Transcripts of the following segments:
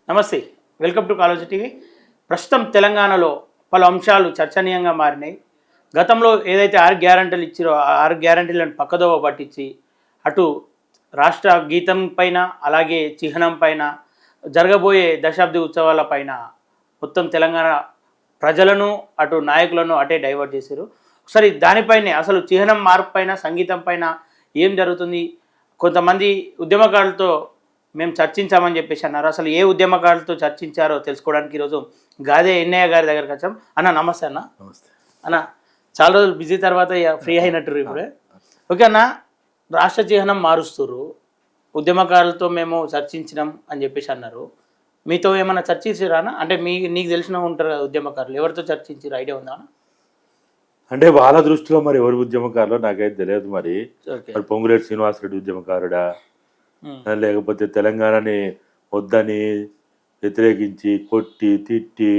నమస్తే, welcome to college TV. ప్రస్తుతం తెలంగాణలో పలు అంశాలు చర్చనీయంగా మారినాయి. గతంలో ఏదైతే 6 గ్యారంటీలు ఇచ్చారో ఆ 6 గ్యారంటీలను పక్కదోవ పట్టించి అటు రాష్ట్ర గీతం పైన అలాగే చిహ్నం పైన జరగబోయే దశాబ్ది ఉత్సవాల పైన మొత్తం తెలంగాణ ప్రజలను అటు నాయకులను అటే డైవర్ట్ చేశారు. ఒకసారి దానిపైనే అసలు చిహ్నం మార్పు పైన సంగీతం పైన ఏం జరుగుతుంది, కొంతమంది ఉద్యమకారులతో మేము చర్చించామని చెప్పేసి అన్నారు. అసలు ఏ ఉద్యమకారులతో చర్చించారో తెలుసుకోవడానికి ఈరోజు గాదే ఎన్నయ్య గారి దగ్గరికి వచ్చాం. అన్న నమస్తే. అన్న నమస్తే అన్న, చాలా రోజులు బిజీ తర్వాత ఫ్రీ అయినట్టు ఇప్పుడే. ఓకే అన్న, రాష్ట్ర చిహ్నం మారుస్తున్నారు, ఉద్యమకారులతో మేము చర్చించినాం అని చెప్పేసి అన్నారు. మీతో ఏమైనా చర్చించారా అన్న? అంటే నీకు తెలిసిన ఉంటారు కదా ఉద్యమకారులు, ఎవరితో చర్చించారు ఐడియా ఉందా అన్న? అంటే వాళ్ళ దృష్టిలో మరి ఎవరు ఉద్యమకారులో నాకైతే తెలియదు. మరి పొంగులేటి శ్రీనివాసరెడ్డి ఉద్యమకారుడా, లేకపోతే తెలంగాణని వద్దని వ్యతిరేకించి కొట్టి తిట్టి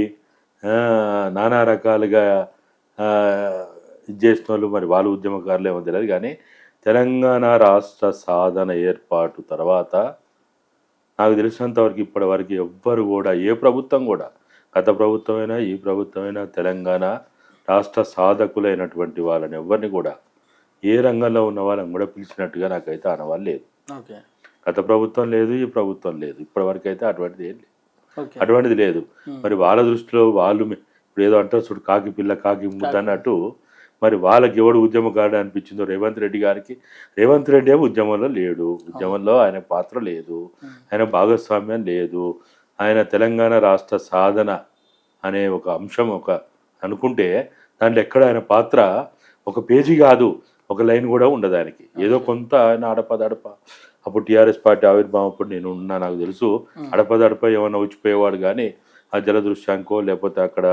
నానా రకాలుగా ఇది చేసిన వాళ్ళు మరి వాళ్ళు ఉద్యమకారులు ఏమో తెలియదు. కానీ తెలంగాణ రాష్ట్ర సాధన ఏర్పాటు తర్వాత నాకు తెలిసినంతవరకు ఇప్పటి వరకు ఎవ్వరు కూడా, ఏ ప్రభుత్వం కూడా, గత ప్రభుత్వమైనా ఈ ప్రభుత్వమైనా తెలంగాణ రాష్ట్ర సాధకులైనటువంటి వాళ్ళని ఎవరిని కూడా, ఏ రంగంలో ఉన్న వాళ్ళని కూడా పిలిచినట్టుగా నాకైతే అనవాళ్ళు లేదు. గత ప్రభుత్వం లేదు, ఈ ప్రభుత్వం లేదు, ఇప్పటి వరకు అయితే అటువంటిది లేదు. మరి వాళ్ళ దృష్టిలో వాళ్ళు ఇప్పుడు ఏదో అంటారు చూడు, కాకి పిల్ల కాకి ముద్ద అన్నట్టు, మరి వాళ్ళకి ఎవడు ఉద్యమకారుడు అనిపించిందో రేవంత్ రెడ్డి గారికి. రేవంత్ రెడ్డి ఏమో ఉద్యమంలో లేడు, ఉద్యమంలో ఆయన పాత్ర లేదు, ఆయన భాగస్వామ్యం లేదు. ఆయన తెలంగాణ రాష్ట్ర సాధన అనే ఒక అంశం అనుకుంటే దాంట్లో ఎక్కడ ఆయన పాత్ర ఒక పేజీ కాదు, ఒక లైన్ కూడా ఉండదు ఆయనకి. ఏదో కొంత ఆయన అడపదడప, అప్పుడు టీఆర్ఎస్ పార్టీ ఆవిర్భావం అప్పుడు నేను ఉన్నా, నాకు తెలుసు, అడపదడప ఏమన్నా వచ్చిపోయేవాడు. కానీ ఆ జలదృశ్యానికో లేకపోతే అక్కడ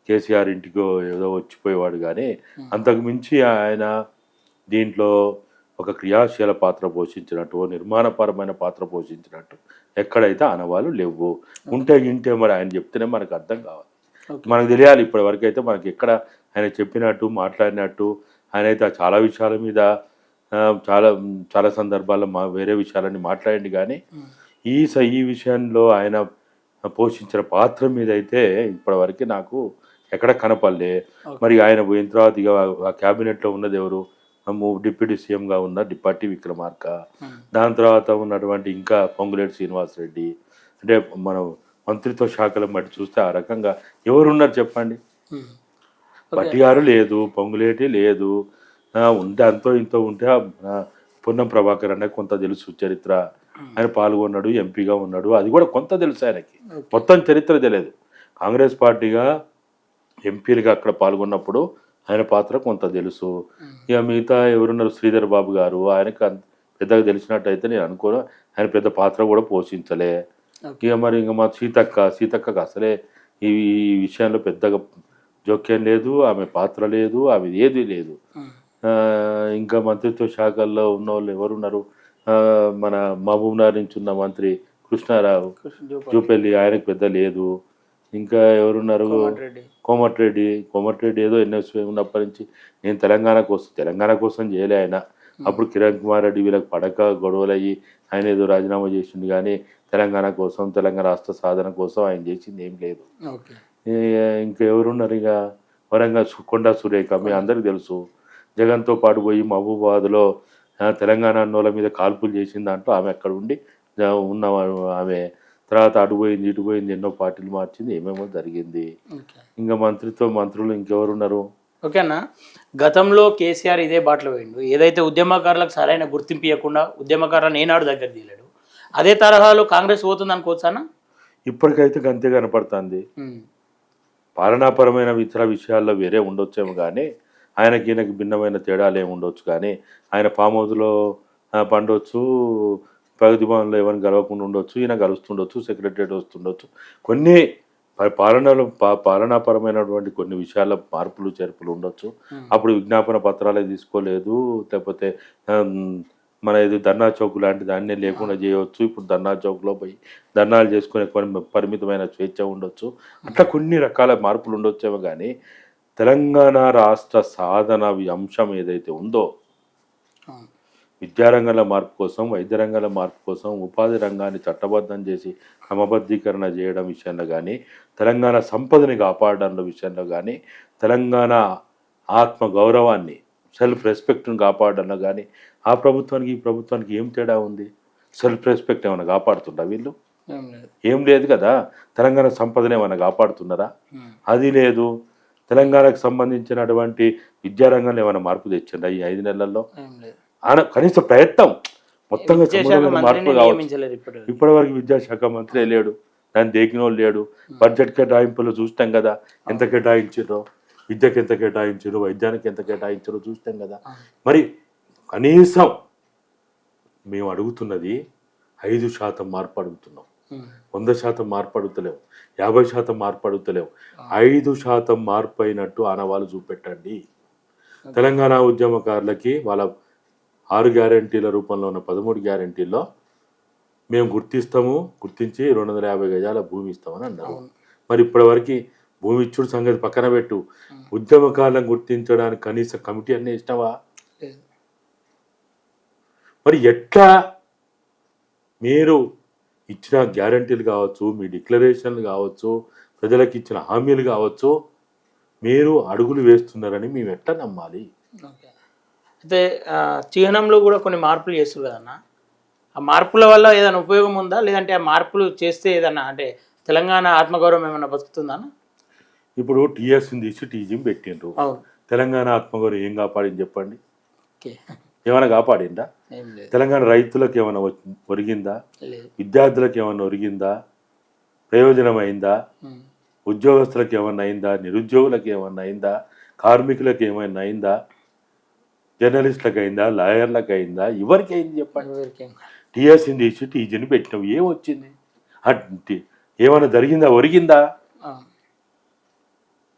కేసీఆర్ ఇంటికో ఏదో వచ్చిపోయేవాడు. కానీ అంతకు మించి ఆయన దీంట్లో ఒక క్రియాశీల పాత్ర పోషించినట్టు, నిర్మాణపరమైన పాత్ర పోషించినట్టు ఎక్కడైతే ఆనవాళ్ళు లేవు. ఉంటే గింటే మరి ఆయన చెప్తేనే మనకు అర్థం కావాలి, మనకు తెలియాలి. ఇప్పటి వరకు అయితే మనకి ఎక్కడ ఆయన చెప్పినట్టు మాట్లాడినట్టు ఆయన అయితే చాలా విషయాల మీద చాలా చాలా సందర్భాల్లో వేరే విషయాలన్నీ మాట్లాడండి. కానీ ఈ విషయంలో ఆయన పోషించిన పాత్ర మీద అయితే ఇప్పటివరకు నాకు ఎక్కడ కనపడలే. మరి ఆయన పోయిన తర్వాత ఇక ఆ క్యాబినెట్లో ఉన్నది ఎవరు, డిప్యూటీ సీఎంగా ఉన్న డిప్యూటీ విక్రమార్క, దాని తర్వాత ఉన్నటువంటి ఇంకా పొంగులేటి శ్రీనివాసరెడ్డి. అంటే మనం మంత్రిత్వ శాఖల బట్టి చూస్తే ఆ రకంగా ఎవరున్నారు చెప్పండి. పట్టిగారు లేదు, పొంగులేటి లేదు, ఉంటే అంతో ఇంతో ఉంటే పొన్నం ప్రభాకర్ అనే కొంత తెలుసు చరిత్ర, ఆయన పాల్గొన్నాడు, ఎంపీగా ఉన్నాడు, అది కూడా కొంత తెలుసు ఆయనకి, మొత్తం చరిత్ర తెలియదు. కాంగ్రెస్ పార్టీగా ఎంపీలుగా అక్కడ పాల్గొన్నప్పుడు ఆయన పాత్ర కొంత తెలుసు. ఇక మిగతా ఎవరున్నారు, శ్రీధర్ బాబు గారు, ఆయనకు పెద్దగా తెలిసినట్టయితే నేను అనుకోను, ఆయన పెద్ద పాత్ర కూడా పోషించలే. ఇక మరి ఇంకా మా సీతక్కకు అసలే ఈ విషయంలో పెద్దగా జోక్యం లేదు, ఆమె పాత్ర లేదు, ఆమె ఏది లేదు. ఇంకా మంత్రిత్వ శాఖల్లో ఉన్న వాళ్ళు ఎవరున్నారు, మన మహబూబ్నగర్ నుంచి ఉన్న మంత్రి కృష్ణారావు జూపల్లి, ఆయనకు పెద్ద లేదు. ఇంకా ఎవరున్నారు, కోమటిరెడ్డి ఏదో ఎన్ఎస్వై ఉన్నప్పటి నుంచి నేను తెలంగాణ కోసం చేయలే ఆయన. అప్పుడు కిరణ్ కుమార్ రెడ్డి వీళ్ళకి పడక గొడవలు అయ్యి ఆయన ఏదో రాజీనామా చేసింది. కానీ తెలంగాణ కోసం, తెలంగాణ రాష్ట్ర సాధన కోసం ఆయన చేసింది ఏం లేదు. ఇంకా ఎవరున్నారు, ఇక వరంగల్ కొండా సురేఖ మీ అందరికి తెలుసు, జగన్తో పాటు పోయి మహబూబాబాద్లో తెలంగాణ అన్నోళ్ళ మీద కాల్పులు చేసిన దాంట్లో ఆమె అక్కడ ఉండి ఉన్న ఆమె. తర్వాత అటు పోయింది ఇటు పోయింది, ఎన్నో పార్టీలు మార్చింది, ఏమేమో జరిగింది. ఇంకా మంత్రులు ఇంకెవరున్నారు. ఓకేనా, గతంలో కేసీఆర్ ఇదే బాటలో పోయిండు, ఏదైతే ఉద్యమకారులకు సరైన గుర్తింపు ఇవ్వకుండా ఉద్యమకారులను ఏనాడు దగ్గర తీయలేడు, అదే తరహాలో కాంగ్రెస్ పోతుంది అనుకోవచ్చానా? ఇప్పటికైతే అంతే కనపడుతుంది. పాలనాపరమైన ఇతర విషయాల్లో వేరే ఉండొచ్చేమో కానీ ఆయనకి ఈయనకి భిన్నమైన తేడాలు ఏమి ఉండొచ్చు. కానీ ఆయన ఫామ్ హౌస్లో పండొచ్చు, ప్రగతి భవన్లో ఎవరిని గెలవకుండా ఉండొచ్చు, ఈయన గెలుస్తుండొచ్చు, సెక్రటరియట్ వస్తుండొచ్చు. కొన్ని పాలనాపరమైనటువంటి కొన్ని విషయాల మార్పులు చేర్పులు ఉండొచ్చు. అప్పుడు విజ్ఞాపన పత్రాలే తీసుకోలేదు, లేకపోతే మన ఇది ధర్నా చౌక్ లాంటి దాన్నే లేకుండా చేయవచ్చు. ఇప్పుడు ధర్నా చౌక్లో పోయి ధర్నాలు చేసుకునే కొన్ని పరిమితమైన స్వేచ్ఛ ఉండొచ్చు. అట్లా కొన్ని రకాల మార్పులు ఉండొచ్చేమో కానీ తెలంగాణ రాష్ట్ర సాధన అంశం ఏదైతే ఉందో విద్యారంగంలో మార్పు కోసం, వైద్య రంగంలో మార్పు కోసం, ఉపాధి రంగాన్ని చట్టబద్ధం చేసి క్రమబద్ధీకరణ చేయడం విషయంలో కానీ, తెలంగాణ సంపదని కాపాడడంలో విషయంలో కానీ, తెలంగాణ ఆత్మ గౌరవాన్ని, సెల్ఫ్ రెస్పెక్ట్ను కాపాడడంలో కానీ ఆ ప్రభుత్వానికి ఈ ప్రభుత్వానికి ఏం తేడా ఉంది? సెల్ఫ్ రెస్పెక్ట్ ఏమైనా కాపాడుతుందా వీళ్ళు? ఏం లేదు కదా. తెలంగాణ సంపదను ఏమైనా కాపాడుతున్నారా? అది లేదు. తెలంగాణకు సంబంధించినటువంటి విద్యారంగంలో ఏమైనా మార్పు తెచ్చిందా ఈ 5 నెలల్లో? కనీస ప్రయత్నం మొత్తంగా సంబంధమైన మార్పు కావచ్చు. ఇప్పటివరకు విద్యాశాఖ మంత్రి లేడు, దాన్ని దేకినోళ్ళు లేడు. బడ్జెట్ కేటాయింపులు చూస్తాం కదా, ఎంత కేటాయించారో, విద్యకు ఎంత కేటాయించారు, వైద్యానికి ఎంత కేటాయించారో చూస్తాం కదా. మరి కనీసం మేము అడుగుతున్నది 5% మార్పు అడుగుతున్నాం, 100% మార్పు అడుగుతలేము, 50% మార్పు అడుగుతలేము. 5% మార్పు అయినట్టు ఆనవాళ్ళు చూపెట్టండి. తెలంగాణ ఉద్యమకారులకి వాళ్ళ 6 గ్యారెంటీల రూపంలో ఉన్న 13 గ్యారెంటీల్లో మేము గుర్తించి 250 గజాల భూమి ఇస్తామని అన్నారు. మరి ఇప్పటివరకు భూమి ఇచ్చుడు సంగతి పక్కన పెట్టు, ఉద్యమకాలను గుర్తించడానికి కనీస కమిటీ అన్నీ ఇష్టమా? మరి ఎట్లా మీరు ఇచ్చిన గ్యారంటీలు కావచ్చు, మీ డిక్లరేషన్లు కావచ్చు, ప్రజలకు ఇచ్చిన హామీలు కావచ్చు, మీరు అడుగులు వేస్తున్నారని మేము ఎట్లా నమ్మాలి? అయితే చిహ్నంలో కూడా కొన్ని మార్పులు చేస్తారు కదన్న, ఆ మార్పుల వల్ల ఏదైనా ఉపయోగం ఉందా, లేదంటే ఆ మార్పులు చేస్తే ఏదన్నా అంటే తెలంగాణ ఆత్మగౌరవం ఏమైనా బతుకుతుందా? ఇప్పుడు టీఎస్ని తీసి టీజీని పెట్టిండ్రు. తెలంగాణ ఆత్మగౌరవం ఏం కాపాడింది చెప్పండి? ఏమైనా కాపాడిందా? తెలంగాణ రైతులకు ఏమైనా ఒరిగిందా? విద్యార్థులకు ఏమైనా ఒరిగిందా? ప్రయోజనమైందా? ఉద్యోగస్తులకు ఏమన్నా అయిందా? నిరుద్యోగులకు ఏమన్నా అయిందా? కార్మికులకు ఏమైనా అయిందా? జర్నలిస్టులకు అయిందా? లాయర్లకు అయిందా? ఎవరికి అయింది చెప్పండి? టీఎస్ని తీసి టీజీని పెట్టినావు, ఏమొచ్చింది? ఏమైనా జరిగిందా? ఒరిగిందా?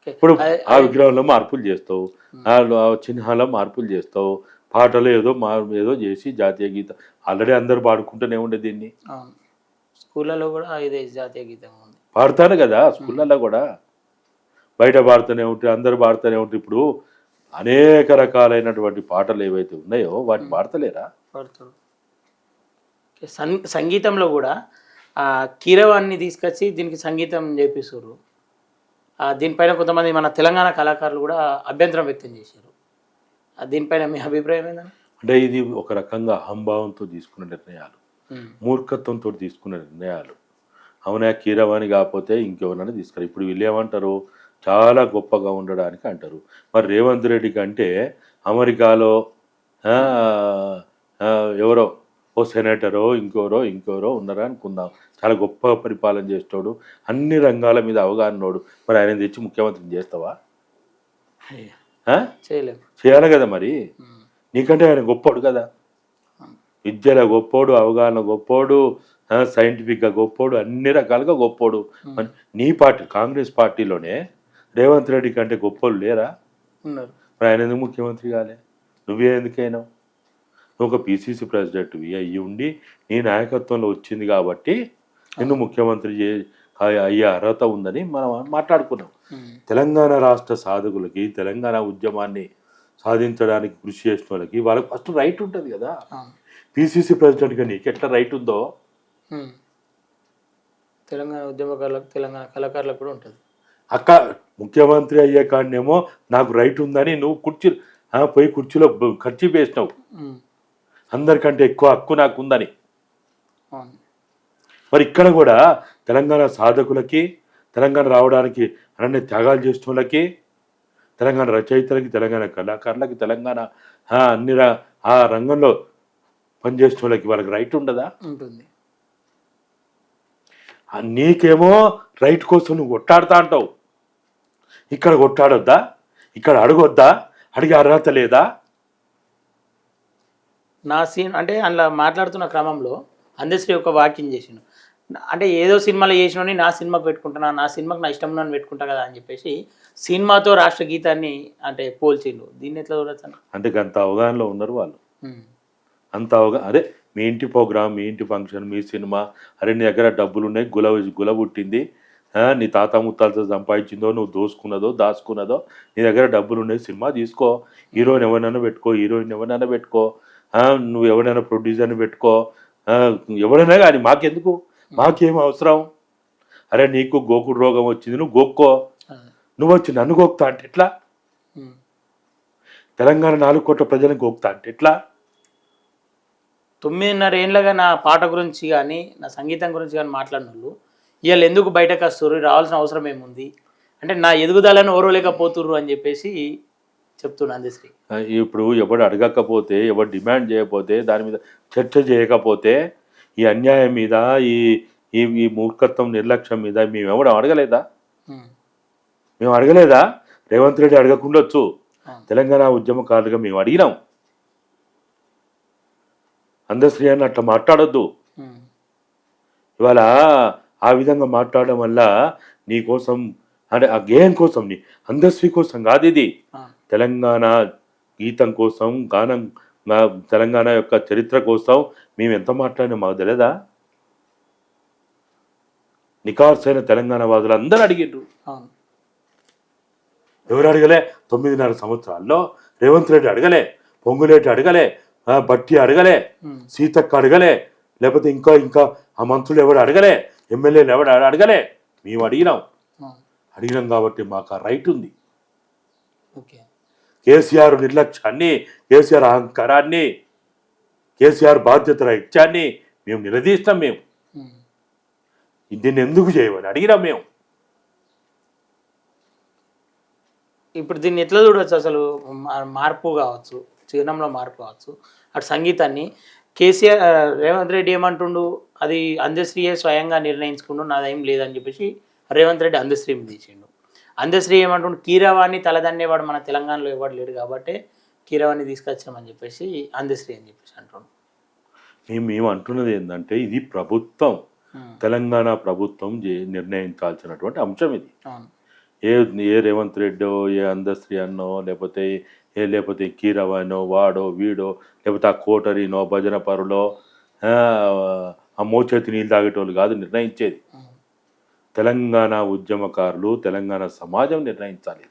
ఇప్పుడు ఆ విగ్రహంలో మార్పులు చేస్తావు, ఆ చిహ్నాల్లో మార్పులు చేస్తావు, పాటలు ఏదో చేసి జాతీయ గీతం ఆల్రెడీ అందరు పాడుకుంటూనే ఉండే దీన్ని. స్కూళ్ళలో కూడా ఇదే జాతీయ గీతం ఉంది, పాడుతాను కదా. స్కూళ్ళల్లో కూడా బయట పాడుతూనే ఉంటాయి, అందరు పాడుతూనే ఉంటాయి. ఇప్పుడు అనేక రకాలైనటువంటి పాటలు ఏవైతే ఉన్నాయో వాటిని పాడతలేరా? పాడతారు. సంగీతంలో కూడా కీరవాన్ని తీసుకొచ్చి దీనికి సంగీతం చేపిస్తారు. దీనిపైన కొంతమంది మన తెలంగాణ కళాకారులు కూడా అభ్యంతరం వ్యక్తం చేశారు. దీనిపైన మీ అభిప్రాయం ఏంటంటే? అంటే ఇది ఒక రకంగా అహంభావంతో తీసుకున్న నిర్ణయాలు, మూర్ఖత్వంతో తీసుకున్న నిర్ణయాలు. అవునా, కీరవాణి కాకపోతే ఇంకెవరైనా తీసుకురా. ఇప్పుడు వీళ్ళు ఏమంటారు, చాలా గొప్పగా ఉండడానికి అంటారు. మరి రేవంత్ రెడ్డి కంటే అమెరికాలో ఎవరో ఓ సెనేటరో ఇంకెవరో ఉన్నారా అనుకుందాం, చాలా గొప్ప పరిపాలన చేస్తాడు, అన్ని రంగాల మీద అవగాహనోడు. మరి ఆయన తెచ్చి ముఖ్యమంత్రిని చేస్తావా? చేయాలి కదా. మరి నీకంటే ఆయన గొప్పోడు కదా, విద్యలో గొప్పోడు, అవగాహన గొప్పోడు, సైంటిఫిక్గా గొప్పోడు, అన్ని రకాలుగా గొప్పోడు. నీ పార్టీ కాంగ్రెస్ పార్టీలోనే రేవంత్ రెడ్డి కంటే గొప్పోళ్ళు లేరా? ఉన్నారు. మరి ఆయన ఎందుకు ముఖ్యమంత్రి కాలే? నువ్వే ఎందుకైనావు? నువ్వు ఒక పిసిసి ప్రెసిడెంట్వి అయ్యి ఉండి నీ నాయకత్వంలో వచ్చింది కాబట్టి నిన్ను ముఖ్యమంత్రి అయ్యే అర్హత ఉందని మనం మాట్లాడుకున్నాం. తెలంగాణ రాష్ట్ర సాధకులకి, తెలంగాణ ఉద్యమాన్ని సాధించడానికి కృషి చేసిన వాళ్ళకి వాళ్ళకి ఫస్ట్ రైట్ ఉంటుంది కదా. పిసిసి ప్రెసిడెంట్గా నీకు ఎట్లా రైట్ ఉందో తెలంగాణ ఉద్యమకారులకు, తెలంగాణ కళాకారులకు కూడా ఉంటుంది. ముఖ్యమంత్రి అయ్యే కాడనేమో నాకు రైట్ ఉందని నువ్వు పోయి కుర్చీలో ఖర్చు వేసినావు, అందరికంటే ఎక్కువ హక్కు నాకు ఉందని. మరి ఇక్కడ కూడా తెలంగాణ సాధకులకి, తెలంగాణ రావడానికి అనన్య త్యాగాలు చేసిన వాళ్ళకి, తెలంగాణ రచయితలకి, తెలంగాణ కళాకారులకి, తెలంగాణ అన్ని ఆ రంగంలో పనిచేసిన వాళ్ళకి వాళ్ళకి రైట్ ఉండదా? ఉంటుంది. నీకేమో రైట్ కోసం నువ్వు కొట్టాడుతా అంటావు, ఇక్కడ కొట్టాడొద్దా? ఇక్కడ అడగొద్దా? అడిగే అర్హత లేదా? నా సీన్ అంటే అందులో మాట్లాడుతున్న క్రమంలో అందశ్రీ ఒక వాక్యం చేసిన, అంటే ఏదో సినిమాలో చేసినోని నా సినిమాకు పెట్టుకుంటున్నా, నా సినిమాకి నా ఇష్టం ఉన్నాను పెట్టుకుంటా కదా అని చెప్పేసి సినిమాతో రాష్ట్ర గీతాన్ని అంటే పోల్చిండు. దీన్ని ఎట్లా చూడొచ్చు? అంటే అంత అవగాహనలో ఉన్నారు వాళ్ళు, అంత అదే మీ ఇంటి ప్రోగ్రామ్, మీ ఇంటి ఫంక్షన్, మీ సినిమా, అరే నీ దగ్గర డబ్బులు ఉన్నాయి, గుల పుట్టింది, నీ తాత ముత్తాలతో సంపాదించిందో, నువ్వు దాచుకున్నదో, నీ దగ్గర డబ్బులు ఉన్నాయి, సినిమా తీసుకో, హీరోయిన్ ఎవరినైనా పెట్టుకో, నువ్వు ఎవరైనా ప్రొడ్యూసర్ని పెట్టుకో, ఎవరైనా కానీ మాకెందుకు, మాకేం అవసరం, అరే నీకు గోకుడు రోగం వచ్చింది నువ్వు గోక్కో, నువ్వు వచ్చి నన్ను గోక్తా అంటే ఎట్లా, తెలంగాణ 4 కోట్ల ప్రజలను గోక్తా అంటే ఎట్లా. 9.5 ఏళ్ళగా నా పాట గురించి కానీ నా సంగీతం గురించి కానీ మాట్లాడిన వాళ్ళు ఇవాళ ఎందుకు బయటకు వస్తారు, రావాల్సిన అవసరం ఏముంది అంటే నా ఎదుగుదలను ఓరవలేకపోతుర్రు అని చెప్పేసి చెప్తున్నా అందశ్రీ. ఇప్పుడు ఎవడు అడగకపోతే, ఎవడు డిమాండ్ చేయకపోతే, దాని మీద చర్చ చేయకపోతే, ఈ అన్యాయం మీద, ఈ ఈ ఈ మూర్ఖత్వం నిర్లక్ష్యం మీద మేము ఎవడు అడగలేదా, మేము అడగలేదా? రేవంత్ రెడ్డి అడగకుండొచ్చు, తెలంగాణ ఉద్యమకారులుగా మేము అడిగినాం. అందశ్రీ అని అట్లా మాట్లాడొద్దు. ఇవాళ ఆ విధంగా మాట్లాడడం వల్ల నీ కోసం అంటే ఆ గేయం కోసం, నీ అందశ్రీ కోసం కాదు, ఇది తెలంగాణ గీతం కోసం, గానం, తెలంగాణ యొక్క చరిత్ర కోసం మేము ఎంత మాట్లాడినా మాకు తెలియదా? నికార్సైన తెలంగాణ వాదులు అందరూ అడిగిండ్రు. ఎవరు అడగలే? 9.5 సంవత్సరాల్లో రేవంత్ రెడ్డి అడగలే, పొంగులేటి అడగలే, బట్టి అడగలే, సీతక్క అడగలే, లేకపోతే ఇంకా ఇంకా ఆ మంత్రులు ఎవడు అడగలే, ఎమ్మెల్యేలు ఎవడు అడగలే, మేము అడిగినాం కాబట్టి మాకు ఆ రైట్ ఉంది. కేసీఆర్ నిర్లక్ష్యాన్ని, కేసీఆర్ అహంకారాన్ని, కేసీఆర్ బాధ్యత ఇచ్చాన్ని మేము నిలదీస్తాం. మేము దీన్ని ఎందుకు చేయమని అడిగినాం మేము. ఇప్పుడు దీన్ని ఎట్లా చూడవచ్చు? అసలు మార్పు కావచ్చు, చిహ్నంలో మార్పు కావచ్చు, అటు సంగీతాన్ని కేసీఆర్ రేవంత్ రెడ్డి ఏమంటుండు, అది అందశ్రీయే స్వయంగా నిర్ణయించుకుంటూ నాదేం లేదని చెప్పేసి రేవంత్ రెడ్డి అందశ్రీ తీసిండు. అందశ్రీ ఏమంటుండు, కీరవాణి తలదన్నేవాడు మన తెలంగాణలో ఎవడు లేడు కాబట్టి కీరవాణి తీసుకొచ్చామని చెప్పేసి అందశ్రీ అని చెప్పేసి అంటుండు. మేము అంటున్నది ఏంటంటే, ఇది ప్రభుత్వం, తెలంగాణ ప్రభుత్వం నిర్ణయించాల్సినటువంటి అంశం ఇది. ఏ రేవంత్ రెడ్డో, ఏ అందశ్రీ అన్నో, లేకపోతే కీరవాణో, వాడో వీడో, లేకపోతే ఆ కోటరీనో, భజన పరులో, ఆ మోచేతి నీళ్ళు తాగేటోళ్ళు కాదు నిర్ణయించేది. తెలంగాణ ఉద్యమకారులు, తెలంగాణ సమాజం నిర్ణయించాలి.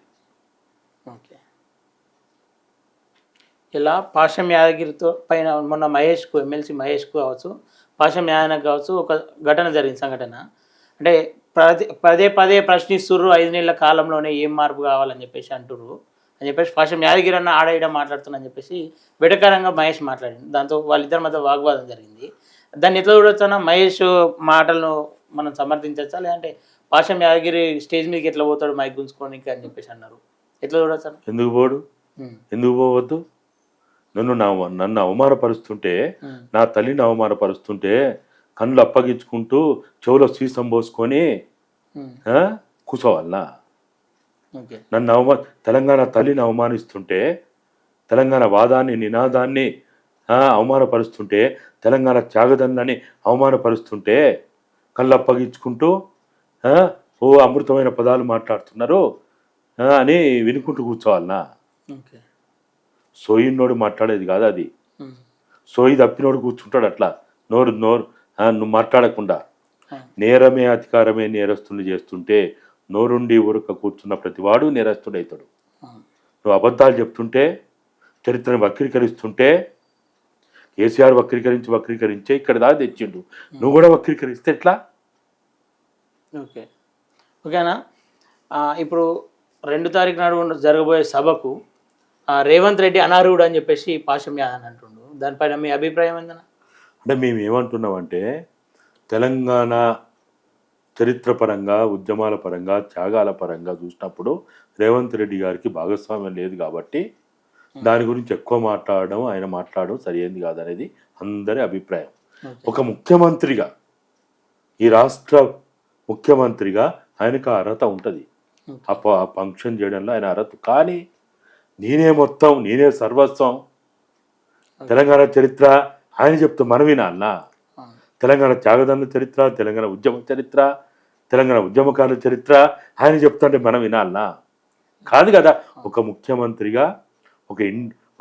ఓకే. ఇలా పాషం యాదగిరితో పైన మొన్న మహేష్కు, ఎమ్మెల్సీ మహేష్కు కావచ్చు, పాషం యాదనకు కావచ్చు, ఒక ఘటన జరిగింది, సంఘటన. అంటే పదే పదే ప్రశ్నిస్తుర్రు, 5 నెలల కాలంలోనే ఏం మార్పు కావాలని చెప్పేసి అంటుర్రు అని చెప్పేసి పాషం యాదగిరి అన్న ఆడేయడం మాట్లాడుతున్నా చెప్పేసి వెటకారంగా మహేష్ మాట్లాడింది. దాంతో వాళ్ళిద్దరి మధ్య వాగ్వాదం జరిగింది. దాన్ని ఎట్లా చూడొచ్చా? మహేష్ మాటలను మనం సమర్థించవచ్చా, లేదంటే పాషం యాదగిరి స్టేజ్ మీదకి ఎట్లా పోతాడు మైక్ గుంజుకోనికి అని చెప్పేసి అన్నారు, ఎట్లా చూడొచ్చా? ఎందుకు పోడు, ఎందుకు పోవద్దు? నన్ను అవమానపరుస్తుంటే, నా తల్లిని అవమానపరుస్తుంటే కళ్ళు అప్పగించుకుంటూ చెవులో సీసం పోసుకొని కూర్చోవాలనా? నన్ను తెలంగాణ తల్లిని అవమానిస్తుంటే, తెలంగాణ వాదాన్ని, నినాదాన్ని అవమానపరుస్తుంటే, తెలంగాణ త్యాగదన్నాన్ని అవమానపరుస్తుంటే కళ్ళు అప్పగించుకుంటూ ఓ అమృతమైన పదాలు మాట్లాడుతున్నారు అని వినుకుంటూ కూర్చోవాలనా? సోయినోడు మాట్లాడేది కాదు అది. సోయి తప్పినోడు కూర్చుంటాడు అట్లా నోరు నువ్వు మాట్లాడకుండా. నేరమే అధికారమే నేరస్తుని చేస్తుంటే నోరుండి ఊరక కూర్చున్న ప్రతివాడు నేరస్తుడవుతాడు. నువ్వు అబద్ధాలు చెప్తుంటే, చరిత్రను వక్రీకరిస్తుంటే, కేసీఆర్ వక్రీకరించే ఇక్కడ దాకా తెచ్చిండు, నువ్వు కూడా వక్రీకరిస్తే ఎట్లా? ఓకేనా? ఇప్పుడు 2 తారీఖు నాడు జరగబోయే సభకు రేవంత్ రెడ్డి అనర్హుడు అని చెప్పేసి పాషం యాదవ్ అంటుండు. దానిపైన మీ అభిప్రాయం ఏందన్నా? అంటే మేము ఏమంటున్నామంటే, తెలంగాణ చరిత్ర పరంగా, ఉద్యమాల పరంగా, త్యాగాల పరంగా చూసినప్పుడు రేవంత్ రెడ్డి గారికి భాగస్వామ్యం లేదు కాబట్టి దాని గురించి ఎక్కువ ఆయన మాట్లాడడం సరైనది కాదనేది అందరి అభిప్రాయం. ఒక ముఖ్యమంత్రిగా, ఈ రాష్ట్ర ముఖ్యమంత్రిగా ఆయనకు అర్హత ఉంటుంది, ఆ ఫంక్షన్ చేయడంలో ఆయన అర్హత. కానీ నేనే సర్వస్వం, తెలంగాణ చరిత్ర ఆయన చెప్తే మనం వినాలనా? తెలంగాణ త్యాగదన్న చరిత్ర, తెలంగాణ ఉద్యమ చరిత్ర, తెలంగాణ ఉద్యమకారుల చరిత్ర ఆయన చెప్తుంటే మనం వినాలనా? కాదు కదా. ఒక ముఖ్యమంత్రిగా,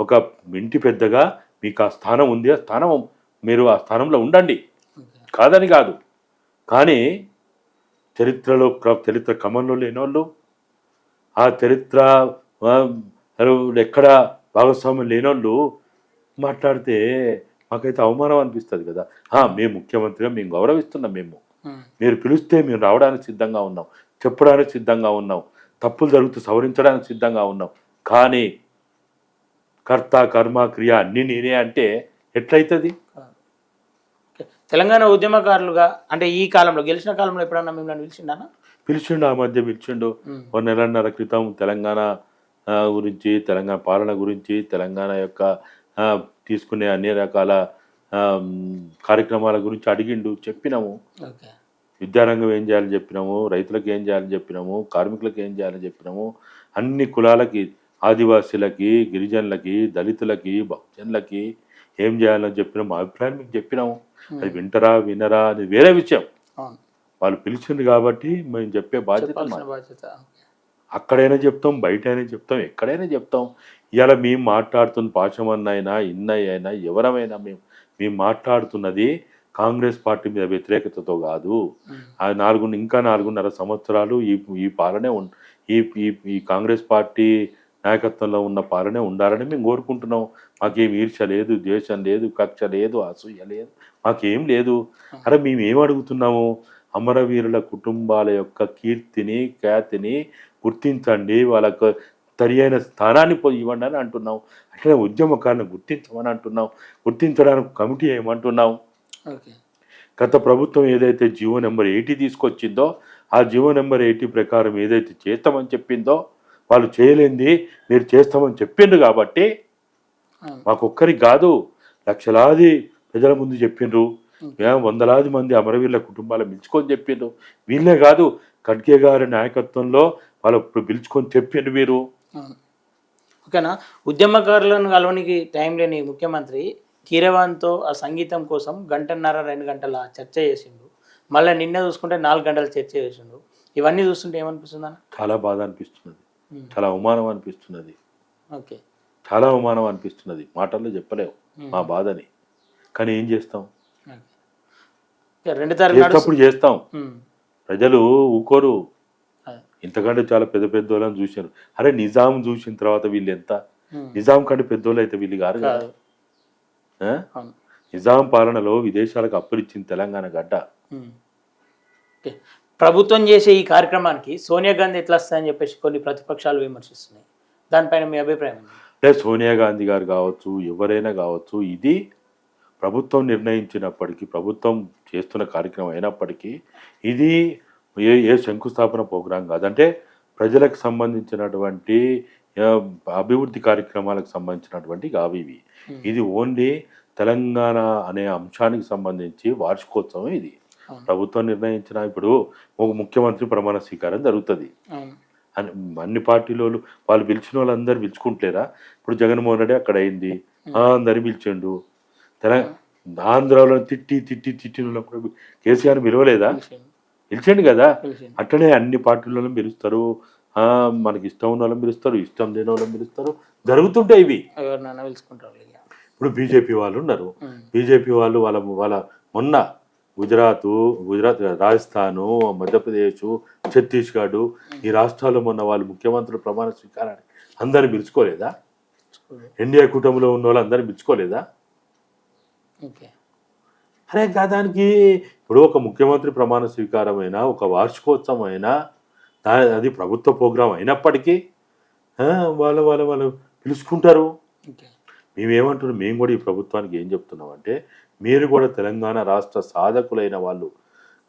ఒక ఇంటి పెద్దగా మీకు ఆ స్థానం ఉంది, ఆ స్థానం మీరు ఆ స్థానంలో ఉండండి, కాదని కాదు. కానీ చరిత్ర క్రమంలో లేనోళ్ళు, ఆ చరిత్ర ఎక్కడ భాగస్వామ్యం లేనోళ్ళు మాట్లాడితే మాకైతే అవమానం అనిపిస్తుంది కదా. మేము ముఖ్యమంత్రిగా మేము గౌరవిస్తున్నాం, మీరు పిలిస్తే మేము రావడానికి సిద్ధంగా ఉన్నాం, చెప్పడానికి సిద్ధంగా ఉన్నాం, తప్పులు జరుగుతూ సవరించడానికి సిద్ధంగా ఉన్నాం. కానీ కర్త కర్మ క్రియ అన్నీ నేనే అంటే ఎట్లయితుంది? తెలంగాణ ఉద్యమకారులుగా అంటే ఈ కాలంలో గెలిచిన కాలంలో ఎప్పుడన్నా మిమ్మల్ని పిలిచిండా? పిలిచిండు, ఆ మధ్య పిలిచిండు. ఒక నెలన్నర క్రితం తెలంగాణ గురించి, తెలంగాణ పాలన గురించి, తెలంగాణ యొక్క తీసుకునే అన్ని రకాల కార్యక్రమాల గురించి అడిగిండు, చెప్పినాము. విద్యారంగం ఏం చేయాలని చెప్పినాము, రైతులకు ఏం చేయాలని చెప్పినాము, కార్మికులకు ఏం చేయాలని చెప్పినాము, అన్ని కులాలకి, ఆదివాసీలకి, గిరిజనులకి, దళితులకి, బహుజనులకి ఏం చేయాలని చెప్పినాము. మా అభిప్రాయం మీకు చెప్పినాము. అది వింటరా వినరా అది వేరే విషయం. వాళ్ళు పిలిచింది కాబట్టి మేము చెప్పే బాధ్యత. అక్కడైనా చెప్తాం, బయటైనా చెప్తాం, ఎక్కడైనా చెప్తాం. ఇవాళ మేము మాట్లాడుతున్న పాశమన్నైనా ఇన్నయ్య అయినా ఎవరమైనా మేము మాట్లాడుతున్నది కాంగ్రెస్ పార్టీ మీద వ్యతిరేకతతో కాదు. ఆ ఇంకా 4.5 సంవత్సరాలు ఈ పాలనే ఈ కాంగ్రెస్ పార్టీ నాయకత్వంలో ఉన్న పాలనే ఉండాలని మేము కోరుకుంటున్నాం. మాకేం ఈర్ష్య లేదు, ద్వేషం లేదు, కక్ష లేదు, అసూయ లేదు, మాకేం లేదు. అరే మేము ఏం అడుగుతున్నాము? అమరవీరుల కుటుంబాల యొక్క కీర్తిని, ఖ్యాతిని గుర్తించండి, వాళ్ళకు సరియైన స్థానాన్ని ఇవ్వండి అని అంటున్నాం. అట్లనే ఉద్యమకారులను గుర్తించమని అంటున్నాం. గుర్తించడానికి కమిటీ ఏమంటున్నాం? గత ప్రభుత్వం ఏదైతే జీవో నెంబర్ 80 తీసుకొచ్చిందో ఆ జీవో నెంబర్ 80 ప్రకారం ఏదైతే చేస్తామని చెప్పిందో వాళ్ళు చేయలేంది మీరు చేస్తామని చెప్పిండ్రు కాబట్టి మాకొక్కరికి కాదు, లక్షలాది ప్రజల ముందు చెప్పిండ్రు. వందలాది మంది అమరవీరుల కుటుంబాలు పిలుచుకొని చెప్పిండ్రు. వీళ్ళే కాదు, ఖడ్గే గారి నాయకత్వంలో వాళ్ళు పిలుచుకొని చెప్పిండ్రు మీరు. ఓకేనా? ఉద్యమకారులను కలవనికి టైం లేని ముఖ్యమంత్రి కీరవాన్తో ఆ సంగీతం కోసం 1.5-2 గంటల చర్చ చేసిండు. మళ్ళీ నిన్న చూసుకుంటే 4 గంటల చర్చ చేసిండు. ఇవన్నీ చూస్తుంటే ఏమనిపిస్తుంది అన్న? చాలా బాధ అనిపిస్తున్నది, చాలా అవమానం అనిపిస్తున్నది. ఓకే, చాలా అవమానం అనిపిస్తున్నది. మాటల్లో చెప్పలేవు మా బాధని. కానీ ఏం చేస్తాం? 2 తారీఖు చేస్తాం. ప్రజలు ఊకోరు. ఇంతకంటే చాలా పెద్ద వాళ్ళని చూశారు. అరే నిజాం చూసిన తర్వాత వీళ్ళు ఎంత? నిజాం కంటే పెద్దోళ్ళు అయితే వీళ్ళు గారు కదా. నిజాం పాలనలో విదేశాలకు అప్పులిచ్చింది తెలంగాణ గడ్డ. ప్రభుత్వం చేసే ఈ కార్యక్రమానికి సోనియా గాంధీ ఎట్లా వస్తాయని చెప్పేసి కొన్ని ప్రతిపక్షాలు విమర్శిస్తున్నాయి. దానిపైన మీ అభిప్రాయం? అంటే సోనియా గాంధీ గారు కావచ్చు, ఎవరైనా కావచ్చు, ఇది ప్రభుత్వం నిర్ణయించినప్పటికీ, ప్రభుత్వం చేస్తున్న కార్యక్రమం అయినప్పటికీ ఇది ఏ శంకుస్థాపన ప్రోగ్రాం కాదంటే ప్రజలకు సంబంధించినటువంటి అభివృద్ధి కార్యక్రమాలకు సంబంధించినటువంటి కావు ఇవి. ఇది ఓన్లీ తెలంగాణ అనే అంశానికి సంబంధించి వార్షికోత్సవం. ఇది ప్రభుత్వం నిర్ణయించిన, ఇప్పుడు ఒక ముఖ్యమంత్రి ప్రమాణ స్వీకారం జరుగుతుంది. అన్ని పార్టీలో వాళ్ళు పిలిచిన వాళ్ళందరూ పిలుచుకుంటలేరా? ఇప్పుడు జగన్మోహన్ రెడ్డి అక్కడ అయింది, అందరిని పిలిచిండు. ఆంధ్రాలో తిట్టినప్పుడు కేసీఆర్ పిలవలేదా? పిలిచండి కదా. అట్లనే అన్ని పార్టీలను పిలుస్తారు. మనకి ఇష్టం ఉన్న వాళ్ళని పిలుస్తారు, ఇష్టం లేని వాళ్ళని పిలుస్తారు. జరుగుతుంటాయి ఇవి. ఇప్పుడు బీజేపీ వాళ్ళు ఉన్నారు. బీజేపీ వాళ్ళు వాళ్ళ మొన్న గుజరాత్, రాజస్థాను, మధ్యప్రదేశ్, ఛత్తీస్గఢ్ ఈ రాష్ట్రాల్లో మొన్న వాళ్ళు ముఖ్యమంత్రులు ప్రమాణ స్వీకారాన్ని అందరిని పిలుచుకోలేదా? ఎన్డీఏ కూటమిలో ఉన్న వాళ్ళు అందరిని పిలుచుకోలేదా? అరే దానికి ఇప్పుడు ఒక ముఖ్యమంత్రి ప్రమాణ స్వీకారం అయినా, ఒక వార్షికోత్సవం అయినా, అది ప్రభుత్వ ప్రోగ్రాం అయినప్పటికీ వాళ్ళు పిలుచుకుంటారు. మేమేమంటున్నాం? మేము కూడా ఈ ప్రభుత్వానికి ఏం చెప్తున్నామంటే, మీరు కూడా తెలంగాణ రాష్ట్ర సాధకులైన వాళ్ళు,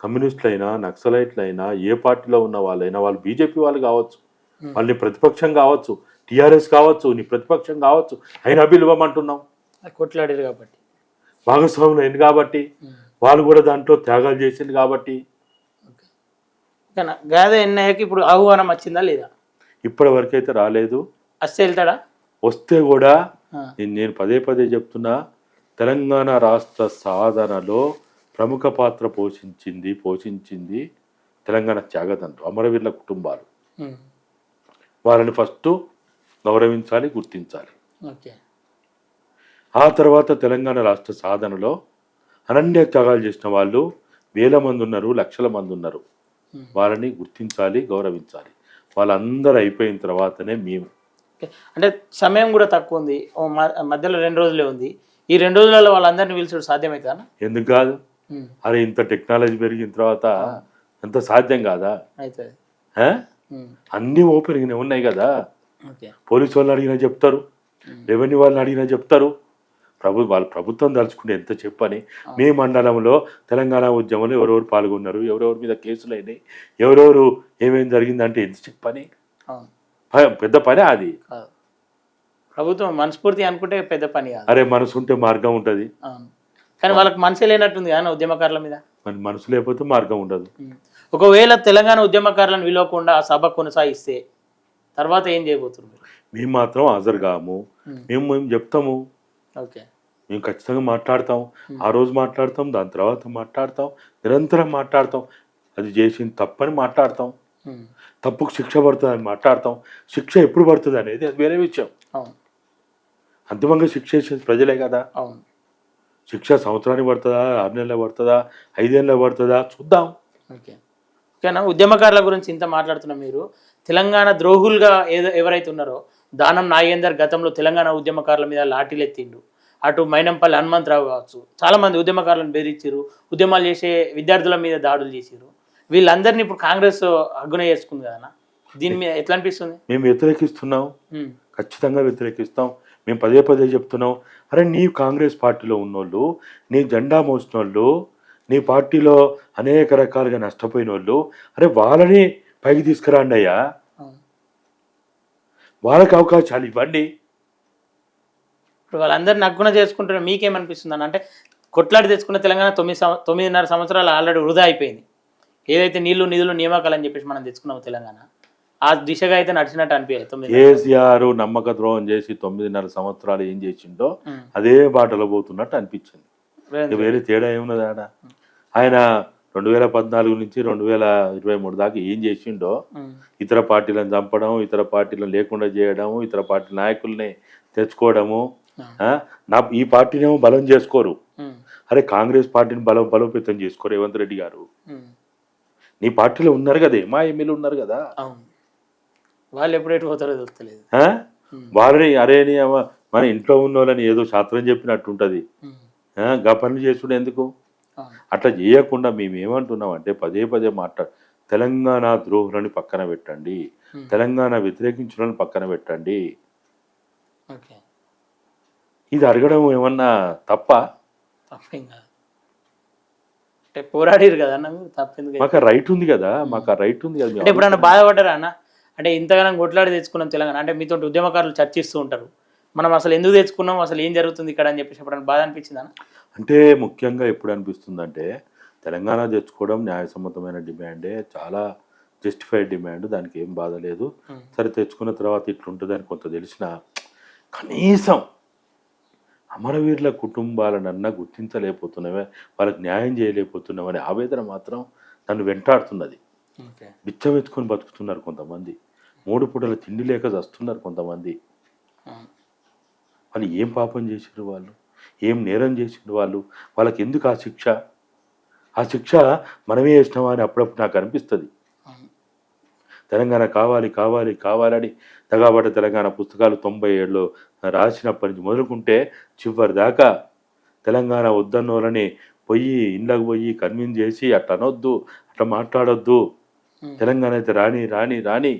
కమ్యూనిస్టులైనా, నక్సలైట్లైనా, ఏ పార్టీలో ఉన్న వాళ్ళైనా, వాళ్ళు బీజేపీ వాళ్ళు కావచ్చు, వాళ్ళని ప్రతిపక్షం కావచ్చు, టీఆర్ఎస్ కావచ్చు, నీ ప్రతిపక్షం కావచ్చు, అయినా పిలువమంటున్నాం. కొట్లాడారు కాబట్టి, భాగస్వాములు అయింది కాబట్టి, వాళ్ళు కూడా దాంట్లో త్యాగాలు చేసింది కాబట్టి. గాదే ఎన్ఐకి ఇప్పుడు ఆహ్వానం వచ్చిందా లేదా? ఇప్పటి వరకు అయితే రాలేదు. వస్తే వెళ్తాడా? వస్తే కూడా నేను పదే చెప్తున్నా, తెలంగాణ రాష్ట్ర సాధనలో ప్రముఖ పాత్ర పోషించింది తెలంగాణ త్యాగదండ్రులు, అమరవీరుల కుటుంబాలు. వాళ్ళని ఫస్ట్ గౌరవించాలి, గుర్తించాలి. ఆ తర్వాత తెలంగాణ రాష్ట్ర సాధనలో అనన్య త్యాగాలు చేసిన వాళ్ళు వేల మంది ఉన్నారు, లక్షల మంది ఉన్నారు. వాళ్ళని గుర్తించాలి, గౌరవించాలి. వాళ్ళందరూ అయిపోయిన తర్వాతనే మేము అంటే సమయం కూడా తక్కువ ఉంది, మధ్యలో 2 రోజులే ఉంది. ఈ 2 రోజులలో వాళ్ళందరినీ పిలిచడం సాధ్యమవుతుందా? ఎందుకు కాదు? అరే ఇంత టెక్నాలజీ పెరిగిన తర్వాత ఎంత సాధ్యం కాదా? అవుతుంది. అన్నీ ఓపెన్గానే ఉన్నాయి కదా. ఓకే. పోలీసు వాళ్ళు అడిగినా చెప్తారు, రెవెన్యూ వాళ్ళని అడిగినా చెప్తారు. వాళ్ళ ప్రభుత్వం తలుచుకుంటే ఎంత చెప్పని. మీ మండలంలో తెలంగాణ ఉద్యమంలో ఎవరెవరు పాల్గొన్నారు, ఎవరెవరి మీద కేసులు అయినాయి, ఎవరెవరు ఏమేమి జరిగిందంటే ఎంత చెప్పని. పెద్ద పని అది. ప్రభుత్వం మనస్ఫూర్తి అనుకుంటే పెద్ద పని కాదు. అరే మనసు ఉంటే మార్గం ఉంటుంది. కానీ వాళ్ళకి మనసే లేనట్టుంది కానీ ఉద్యమకారుల మీద. మరి మనసు లేకపోతే మార్గం ఉండదు. ఒకవేళ తెలంగాణ ఉద్యమకారులను విలువకుండా ఆ సభ కొనసాగిస్తే తర్వాత ఏం చేయబోతున్నారు? మేము మాత్రం హాజరు కాము. మేము చెప్తాము. ఓకే. మేము ఖచ్చితంగా మాట్లాడతాం. ఆ రోజు మాట్లాడతాం, దాని తర్వాత మాట్లాడతాం, నిరంతరం మాట్లాడతాం. అది చేసింది తప్పని మాట్లాడతాం, తప్పుకు శిక్ష పడుతుంది అని మాట్లాడతాం. శిక్ష ఎప్పుడు పడుతుంది అనేది అది వేరే విషయం. అంతిమంగా శిక్ష చేసేది ప్రజలే కదా. శిక్ష సంవత్సరానికి పడుతుందా, 6 నెలలకు పడుతుందా, 5 ఏళ్ళకు పడుతుందా చూద్దాం. ఓకే. ఓకేనా. ఉద్యమకారుల గురించి ఇంత మాట్లాడుతున్నా, మీరు తెలంగాణ ద్రోహులుగా ఎవరైతే ఉన్నారో దానం నాగేందర్ గతంలో తెలంగాణ ఉద్యమకారుల మీద లాఠీలు ఎత్తిండు. అటు మైనంపల్లి హనుమంతరావు కావచ్చు, చాలామంది ఉద్యమకారులను బెదిరించారు, ఉద్యమాలు చేసే విద్యార్థుల మీద దాడులు చేసారు. వీళ్ళందరినీ ఇప్పుడు కాంగ్రెస్ అగ్గున చేసుకుంది కదా. దీని మీద ఎట్లా అనిపిస్తుంది? మేము వ్యతిరేకిస్తున్నాం, ఖచ్చితంగా వ్యతిరేకిస్తాం. మేము పదే పదే చెప్తున్నాం. అరే నీ కాంగ్రెస్ పార్టీలో ఉన్నోళ్ళు, నీ జెండా మోసిన వాళ్ళు, నీ పార్టీలో అనేక రకాలుగా నష్టపోయిన వాళ్ళు, అరే వాళ్ళని పైకి తీసుకురాండి అయ్యా, వాళ్ళకి అవకాశాలు ఇవ్వండి. ఇప్పుడు వాళ్ళందరినీ అగ్గున చేసుకుంటున్నారు. మీకేమనిపిస్తుంది అని అంటే, కొట్లాడి తెచ్చుకున్న తెలంగాణ 9.5 సంవత్సరాలు ఆల్రెడీ వృధా అయిపోయింది. ఏదైతే నీళ్లు నిధులు నియామకాలు అని చెప్పేసి మనం తెచ్చుకున్నాము తెలంగాణ, ఆ దిశగా అయితే నడిచినట్టు అనిపించదు. కేసీఆర్ నమ్మక ద్రోహం చేసి 9.5 సంవత్సరాలు ఏం చేసిండో అదే బాటలో పోతున్నట్టు అనిపించింది. వేరే తేడా ఏమున్నది ఆడ? ఆయన 2014 నుంచి 2023 దాకా ఏం చేసిండో, ఇతర పార్టీలను చంపడం, ఇతర పార్టీలను లేకుండా చేయడము, ఇతర పార్టీ నాయకుల్ని తెచ్చుకోవడము. ఈ పార్టీనేమో బలం చేసుకోరు. అరే కాంగ్రెస్ పార్టీని బలోపేతం చేసుకోరు. రేవంత్ రెడ్డి గారు నీ పార్టీలో ఉన్నారు కదే, మా ఎమ్మెల్యే ఉన్నారు కదా, వాళ్ళు ఎప్పుడైతే పోతారో తెలుస్తలేదు. వాళ్ళని అరే మన ఇంట్లో ఉన్న వాళ్ళని ఏదో శాస్త్రం చెప్పినట్టు ఉంటుంది. గా పనులు చేసుకుంటే ఎందుకు? అట్లా చేయకుండా మేము ఏమంటున్నాం అంటే, పదే పదే తెలంగాణ ద్రోహులని పక్కన పెట్టండి, తెలంగాణ వ్యతిరేకించులని పక్కన పెట్టండి. ఇది అడగడం ఏమన్నా తప్ప? అంటే పోరాడిరు కదా అన్న, తప్పింది. మాకు రైట్ ఉంది కదా, మాకు రైట్ ఉంది కదా. అంటే ఎప్పుడన్నా బాధపడ్డారా అన్న? అంటే ఇంతగానం కొట్లాడి తెచ్చుకున్నాం తెలంగాణ, అంటే మీతో ఉద్యమకారులు చర్చిస్తూ ఉంటారు, మనం అసలు ఎందుకు తెచ్చుకున్నాం, అసలు ఏం జరుగుతుంది ఇక్కడ అని చెప్పేసి ఎప్పుడన్నా బాధ అనిపించిందా? అంటే ముఖ్యంగా ఎప్పుడు అనిపిస్తుంది అంటే, తెలంగాణ తెచ్చుకోవడం న్యాయసమ్మతమైన డిమాండే, చాలా జస్టిఫైడ్ డిమాండ్, దానికి ఏం బాధ లేదు. సరే తెచ్చుకున్న తర్వాత ఇట్లుంటుందని కొంత తెలిసిన, కనీసం అమరవీరుల కుటుంబాలనన్నా గుర్తించలేకపోతున్నామే, వాళ్ళకి న్యాయం చేయలేకపోతున్నామనే ఆవేదన మాత్రం నన్ను వెంటాడుతున్నది. బిచ్చమెత్తుకొని బతుకుతున్నారు కొంతమంది, 3 పూటల తిండి లేక చస్తున్నారు కొంతమంది. వాళ్ళు ఏం పాపం చేసిరు, వాళ్ళు ఏం నేరం చేసిరు, వాళ్ళకి ఎందుకు ఆ శిక్ష? ఆ శిక్ష మనమే వేసినామా అని అప్పుడప్పుడు నాకు అనిపిస్తుంది. తెలంగాణ కావాలి కావాలి కావాలని తెగబడ్డ తెలంగాణ పుస్తకాలు 97లో రాసినప్పటి నుంచి మొదలుకుంటే చివరి దాకా తెలంగాణ వద్దన్నోళ్ళని ఇళ్ళకు పోయి కన్విన్స్ చేసి అట్లా అనొద్దు, అట్లా మాట్లాడొద్దు, తెలంగాణ అయితే రాని రాని రాని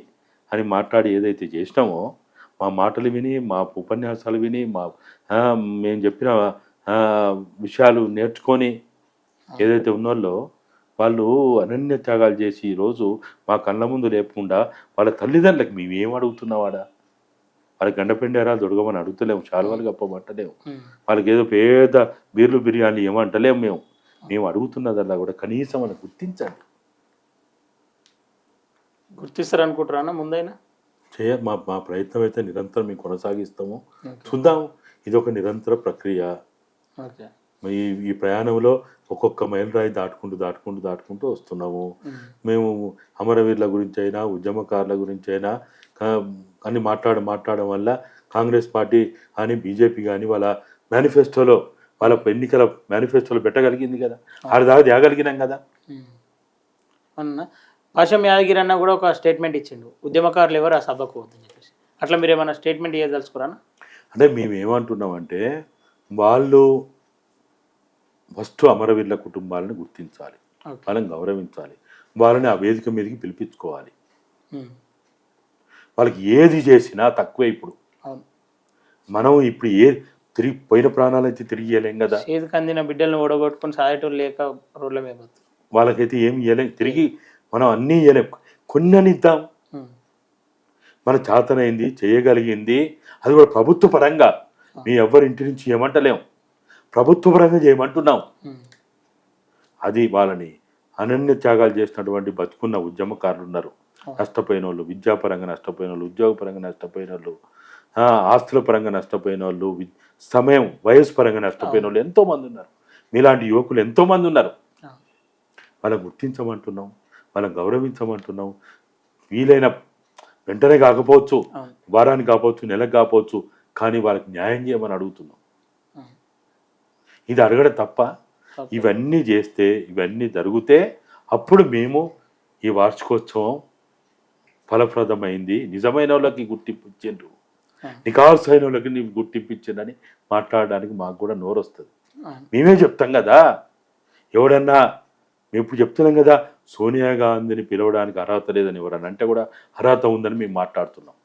అని మాట్లాడి ఏదైతే చేసినామో, మా మాటలు విని, మా ఉపన్యాసాలు విని, మేము చెప్పిన విషయాలు నేర్చుకొని ఏదైతే ఉన్నోళ్ళో వాళ్ళు అనన్య త్యాగాలు చేసి ఈరోజు మా కళ్ళ ముందు లేకుండా వాళ్ళ తల్లిదండ్రులకు మేమేం అడుగుతున్నావాడా? వాళ్ళకి గండపెండేరా దొడగమని అడుగుతలేము, శాలువాలు గప్పమంటలేము, వాళ్ళకి ఏదో పేద బీర్లు బిర్యానీ ఏమంటలేము. మేము అడుగుతున్నదల్లా కూడా కనీసం అని గుర్తించండి. గుర్తిస్తారు అనుకుంటారా? ముందైనా మా ప్రయత్నం అయితే నిరంతరం మేము కొనసాగిస్తాము. చూద్దాం, ఇది ఒక నిరంతర ప్రక్రియ. ఈ ప్రయాణంలో ఒక్కొక్క మైలురాయి దాటుకుంటూ వస్తున్నాము. మేము అమరవీరుల గురించి అయినా, ఉద్యమకారుల గురించి అయినా అని మాట్లాడడం వల్ల కాంగ్రెస్ పార్టీ కానీ బీజేపీ కానీ వాళ్ళ మేనిఫెస్టోలో, వాళ్ళ ఎన్నికల మేనిఫెస్టోలో పెట్టగలిగింది కదా, ఆడదాకా తేగలిగినాం కదా. అన్న పాషం యాదగిరి అన్న కూడా ఒక స్టేట్మెంట్ ఇచ్చిండు, ఉద్యమకారులు ఎవరు ఆ సభకు వద్దని చెప్పేసి. అట్లా మీరు ఏమైనా స్టేట్మెంట్ ఇవ్వదలుచుకురా? అంటే మేము ఏమంటున్నామంటే వాళ్ళు ఫస్ట్ అమరవీరుల కుటుంబాలను గుర్తించాలి, వాళ్ళని గౌరవించాలి, వాళ్ళని ఆ వేదిక మీదకి పిలిపించుకోవాలి. వాళ్ళకి ఏది చేసినా తక్కువే. ఇప్పుడు మనం ఇప్పుడు తిరిగి పోయిన ప్రాణాలైతే తిరిగి ఇవ్వలేం కదా. చేతికి అందిన బిడ్డలను ఓడగొట్టుకుని సాగేటోళ్ళు లేక రోడ్ల మీద వాళ్ళకైతే ఏమి ఇవ్వలేం, తిరిగి మనం అన్నీ ఇవ్వలేం. కొన్ని ఇద్దాం, మన చేతనైంది చేయగలిగింది, అది కూడా ప్రభుత్వ పరంగా. మీ ఎవరి ఇంటి నుంచి ఏమంటలేం, ప్రభుత్వ పరంగా చేయమంటున్నాం. అది వాళ్ళని అనన్య త్యాగాలు చేసినటువంటి బతుకున్న ఉద్యమకారులు ఉన్నారు, నష్టపోయిన వాళ్ళు, విద్యాపరంగా నష్టపోయిన వాళ్ళు, ఉద్యోగపరంగా నష్టపోయిన వాళ్ళు, ఆస్తుల పరంగా నష్టపోయిన వాళ్ళు, సమయం వయసు పరంగా నష్టపోయిన వాళ్ళు ఎంతోమంది ఉన్నారు. మీలాంటి యువకులు ఎంతోమంది ఉన్నారు. వాళ్ళని గుర్తించమంటున్నాం, వాళ్ళని గౌరవించమంటున్నాం. వీలైన వెంటనే కాకపోవచ్చు, వారానికి కాకపోవచ్చు, నెలకు కాకపోవచ్చు, కానీ వాళ్ళకి న్యాయం చేయమని అడుగుతున్నాం. ఇది అడగడం తప్ప? ఇవన్నీ చేస్తే, ఇవన్నీ జరిగితే అప్పుడు మేము ఈ వార్షికోత్సవం ఫలప్రదమైంది, నిజమైన వాళ్ళకి గుర్తింపు ఇచ్చిండ్రు, నికాల్సైన వాళ్ళకి నీవు గుర్తింపు ఇచ్చిందని మాట్లాడడానికి మాకు కూడా నోరు వస్తుంది. మేమే చెప్తాం కదా. ఎవడన్నా మేము ఇప్పుడు చెప్తున్నాం కదా, సోనియా గాంధీని పిలవడానికి అర్హత లేదని ఎవరన్నా అంటే కూడా అర్హత ఉందని మేము మాట్లాడుతున్నాం.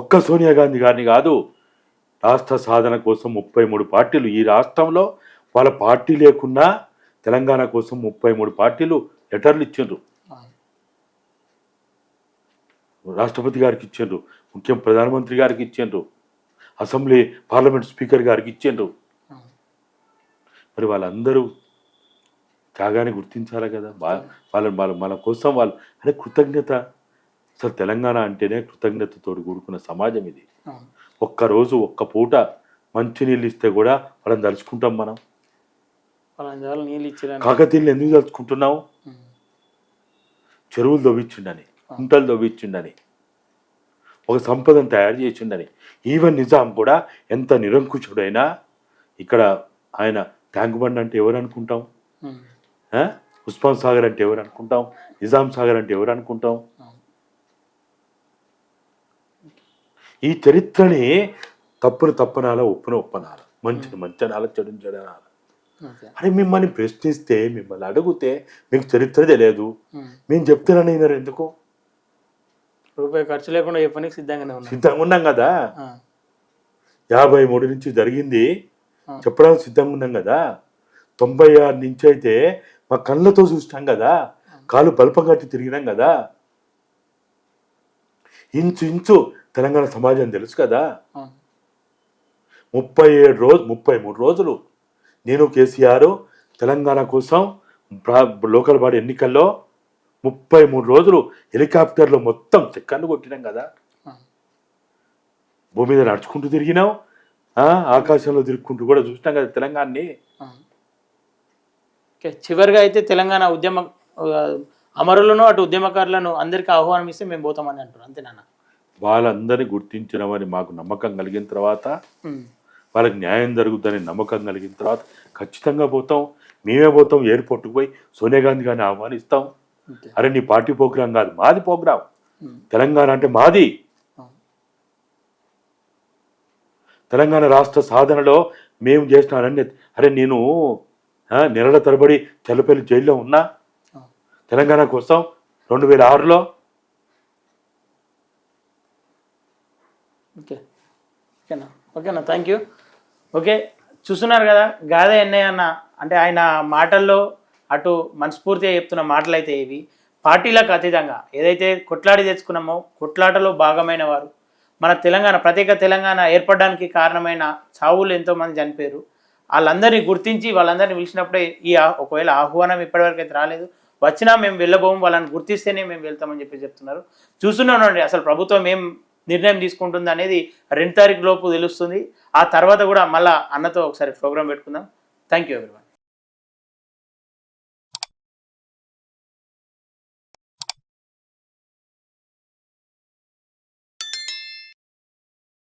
ఒక్క సోనియా గాంధీ గారిని కాదు, రాష్ట్ర సాధన కోసం 33 పార్టీలు ఈ రాష్ట్రంలో, వాళ్ళ పార్టీ లేకున్నా తెలంగాణ కోసం 33 పార్టీలు లెటర్లు ఇచ్చిండ్రు. రాష్ట్రపతి గారికి ఇచ్చిండ్రు, ప్రధానమంత్రి గారికి ఇచ్చిండ్రు, అసెంబ్లీ పార్లమెంట్ స్పీకర్ గారికి ఇచ్చిండ్రు. మరి వాళ్ళందరూ త్యాగాన్ని గుర్తించాలి కదా. వాళ్ళ కోసం వాళ్ళు అంటే కృతజ్ఞత. అసలు తెలంగాణ అంటేనే కృతజ్ఞతతో కూడుకున్న సమాజం ఇది. ఒక్కరోజు ఒక్క పూట మంచినీళ్ళు ఇస్తే కూడా వాళ్ళని తలుచుకుంటాం మనం. కాకతీయులు ఎందుకు తలుచుకుంటున్నావు? చెరువులు దొవ్వించిండని, కుంటలు దొవ్వించిండని, ఒక సంపదను తయారు చేసిండని. ఈవెన్ నిజాం కూడా ఎంత నిరంకుశుడైనా ఇక్కడ ఆయన ట్యాంక్ బండ్ అంటే ఎవరు అనుకుంటాం? ఉస్మాన్ సాగర్ అంటే ఎవరు అనుకుంటాం? నిజాం సాగర్ అంటే ఎవరు అనుకుంటాం? ఈ చరిత్రని తప్పును తప్పనాల, ఒప్పున ఒప్పనాల, మంచిని మంచనాల, చెడుని చెడనాల. అని మిమ్మల్ని ప్రశ్నిస్తే, మిమ్మల్ని అడిగితే మీకు చరిత్ర తెలియదు, మేము చెప్తున్నాను అయినారు ఎందుకు? రూపాయి ఖర్చు లేకుండా చెప్పడానికి సిద్ధంగా ఉన్నాం కదా. 53 నుంచి జరిగింది చెప్పడానికి సిద్ధంగా ఉన్నాం కదా. 96 నుంచి అయితే మా కళ్ళతో చూస్తాం కదా, కాలు బల్పం కట్టి తిరిగినాం కదా. ఇంచు తెలంగాణ సమాజం తెలుసు కదా. 33 రోజులు నేను కేసీఆర్ తెలంగాణ కోసం లోకల్ బాడీ ఎన్నికల్లో 33 రోజులు హెలికాప్టర్లో మొత్తం చెక్కర్లు కొట్టినాం కదా. భూమి మీద నడుచుకుంటూ తిరిగినాం, ఆకాశంలో తిరుగుకుంటూ కూడా చూసినాం కదా తెలంగాణని. చివరిగా అయితే తెలంగాణ ఉద్యమ అమరులను, అటు ఉద్యమకారులను అందరికీ ఆహ్వానం ఇస్తే మేము పోతామని అంటారు, అంతేనా? వాళ్ళందరినీ గుర్తించినామని మాకు నమ్మకం కలిగిన తర్వాత, వాళ్ళకి న్యాయం జరుగుతుందని నమ్మకం కలిగిన తర్వాత ఖచ్చితంగా పోతాం. మేమే పోతాం, ఎయిర్పోర్ట్కి పోయి సోనియా గాంధీ గారిని ఆహ్వానిస్తాం. అరే నీ పార్టీ ప్రోగ్రాం కాదు, మాది ప్రోగ్రాం. తెలంగాణ అంటే మాది. తెలంగాణ రాష్ట్ర సాధనలో మేము చేసిన అనన్య. అరే నేను నెలల తరబడి చెల్లపల్లి జైల్లో ఉన్నా తెలంగాణ కోసం 2006లో. ఓకేనా, థ్యాంక్ యూ. ఓకే, చూస్తున్నారు కదా గాదే ఎన్నయ్య అన్న. అంటే ఆయన మాటల్లో అటు మనస్ఫూర్తిగా చెప్తున్న మాటలు అయితే ఇవి. పార్టీలకు అతీతంగా ఏదైతే కొట్లాడి తెచ్చుకున్నామో, కొట్లాటలో భాగమైన వారు, మన తెలంగాణ ప్రత్యేక తెలంగాణ ఏర్పడడానికి కారణమైన చావులు ఎంతోమంది చనిపోయారు. వాళ్ళందరినీ గుర్తించి వాళ్ళందరినీ పిలిచినప్పుడే ఒకవేళ ఆహ్వానం ఇప్పటివరకు అయితే రాలేదు, వచ్చినా మేము వెళ్ళబోము, వాళ్ళని గుర్తిస్తేనే మేము వెళ్తామని చెప్తున్నారు. చూస్తున్నానండి అసలు ప్రభుత్వం ఏం నిర్ణయం తీసుకుంటుంది అనేది 2 తారీఖు లోపు తెలుస్తుంది. ఆ తర్వాత కూడా మళ్ళీ అన్నతో ఒకసారి ప్రోగ్రాం పెట్టుకుందాం. Thank you everyone.